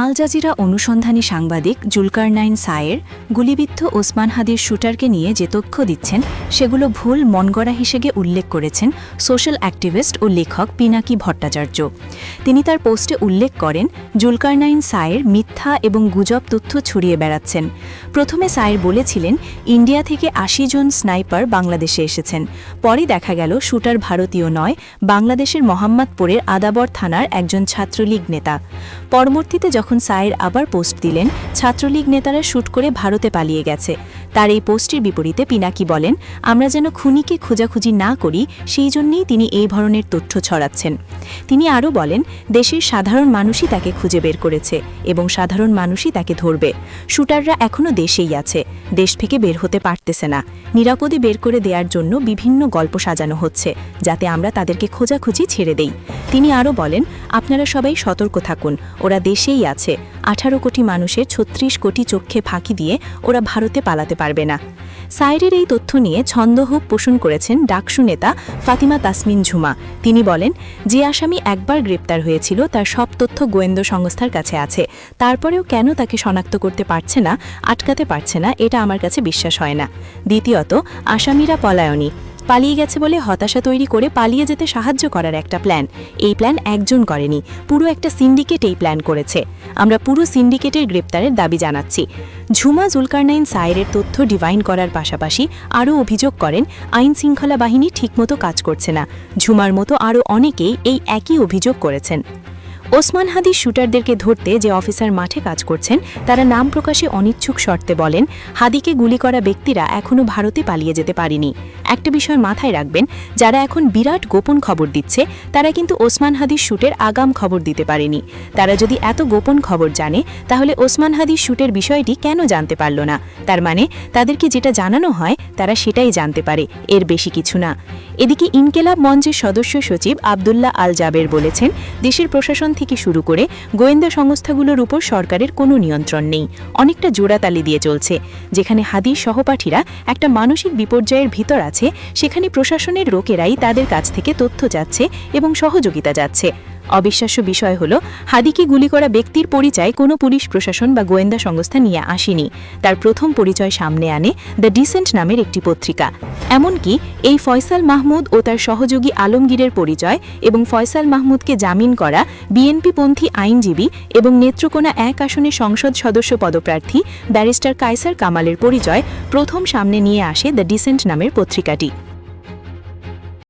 Al Jazeera অনুসন্ধানী সাংবাদিক জুলকারনাইন সায়ের গুলিবিদ্ধ ওসমান হাদির শুটারকে নিয়ে যে তথ্য দিচ্ছেন সেগুলো ভুল মনগড়া হিসেবে উল্লেখ করেছেন সোশ্যাল অ্যাক্টিভিস্ট ও লেখক পিনাকি ভট্টাচার্য। তিনি তার পোস্টে উল্লেখ করেন, জুলকারনাইন সায়ের মিথ্যা এবং গুজব তথ্য ছড়িয়ে বেড়াচ্ছেন। প্রথমে সায়ের বলেছিলেন ইন্ডিয়া থেকে ৮০ জন স্নাইপার বাংলাদেশে এসেছেন। পরে দেখা গেল শুটার ভারতীয় নয়, বাংলাদেশের মোহাম্মদপুরের আদাবর থানার একজন ছাত্রলীগ নেতা। পরবর্তীতে যখন সায়ের আবার পোস্ট দিলেন ছাত্রলীগ নেতারা শুট করে ভারতে পালিয়ে গেছে, তার এই পোস্টের বিপরীতে পিনাকি বলেন, আমরা যেন খুনিকে খোঁজাখুঁজি না করি সেই জন্যই তিনি এই ধরনের তথ্য ছড়াচ্ছেন। তিনি আরও বলেন, দেশের সাধারণ মানুষই তাকে খুঁজে বের করেছে এবং সাধারণ মানুষই তাকে ধরবে। শুটাররা এখনও দেশেই আছে, দেশ থেকে বের হতে পারতেছে না। নিরাপদে বের করে দেওয়ার জন্য বিভিন্ন গল্প সাজানো হচ্ছে যাতে আমরা তাদেরকে খোঁজাখুঁজি ছেড়ে দেই। তিনি আরও বলেন, আপনারা সবাই সতর্ক থাকুন, ওরা দেশেই আছে। 18 কোটি মানুষের 36 কোটি চোখে ফাঁকি দিয়ে ওরা ভারতে পালাতে পারবে না। সায়েরের এই তথ্য নিয়ে সন্দেহ পোষণ করেছেন ডাকসু নেতা ফাতিমা তাসমিন ঝুমা। তিনি বলেন, যে আসামি একবার গ্রেপ্তার হয়েছিল তার সব তথ্য গোয়েন্দা সংস্থার কাছে আছে, তারপরেও কেন তাকে শনাক্ত করতে পারছে না, আটকাতে পারছে না, এটা আমার কাছে বিশ্বাস হয় না। দ্বিতীয়ত, আসামিরা পলায়নী, পালিয়ে গেছে বলে হতাশা তৈরি করে পালিয়ে যেতে সাহায্য করার একটা প্ল্যান। এই প্ল্যান একজন করেনি, পুরো একটা সিন্ডিকেট এই প্ল্যান করেছে। আমরা পুরো সিন্ডিকেটের গ্রেপ্তারের দাবি জানাচ্ছি। ঝুমা জুলকারনাইন সায়েরের তথ্য ডিভাইন করার পাশাপাশি আরও অভিযোগ করেন, আইন শৃঙ্খলা বাহিনী ঠিকমতো কাজ করছে না। ঝুমার মতো আরও অনেকেই এই একই অভিযোগ করেছেন। ওসমান হাদির শুটারদেরকে ধরতে যে অফিসার মাঠে কাজ করছেন তারা নাম প্রকাশে অনিচ্ছুক শর্তে বলেন, হাদিকে গুলি করা ব্যক্তিরা এখনও ভারতে পালিয়ে যেতে পারেনি। একটা বিষয় মাথায় রাখবেন, যারা এখন বিরাট গোপন খবর দিচ্ছে তারা কিন্তু ওসমান হাদির শুটের আগাম খবর দিতে পারেনি। তারা যদি এত গোপন খবর জানে তাহলে ওসমান হাদির শুটের বিষয়টি কেন জানতে পারল না? তার মানে তাদেরকে যেটা জানানো হয় তারা সেটাই জানতে পারে, এর বেশি কিছু না। এদিকে ইনকেলাব মঞ্চের সদস্য সচিব আবদুল্লাহ আল জাবের বলেছেন, দেশের প্রশাসন থেকে শুরু করে গোয়েন্দা সংস্থাগুলোর উপর সরকারের কোনো নিয়ন্ত্রণ নেই, অনেকটা জোড়াতালি দিয়ে চলছে। যেখানে হাদির সহপাঠীরা একটা মানসিক বিপর্যয়ের ভিতর আছে, সেখানে প্রশাসনের লোকেরাই তাদের কাছ থেকে তথ্য যাচ্ছে এবং সহযোগিতা যাচ্ছে। অবিশ্বাস্য বিষয় হলো, হাদিকে গুলি করা ব্যক্তির পরিচয় কোনো পুলিশ প্রশাসন বা গোয়েন্দা সংস্থা নিয়ে আসেনি। তার প্রথম পরিচয় সামনে আনে দ্য ডিসেন্ট নামের একটি পত্রিকা। এমনকি এই ফয়সাল মাহমুদ ও তার সহযোগী আলমগীরের পরিচয় এবং ফয়সাল মাহমুদকে জামিন করা বিএনপিপন্থী আইনজীবী এবং নেত্রকোনা 1 আসনের সংসদ সদস্য পদপ্রার্থী ব্যারিস্টার কায়সার কামালের পরিচয় প্রথম সামনে নিয়ে আসে দ্য ডিসেন্ট নামের পত্রিকাটি।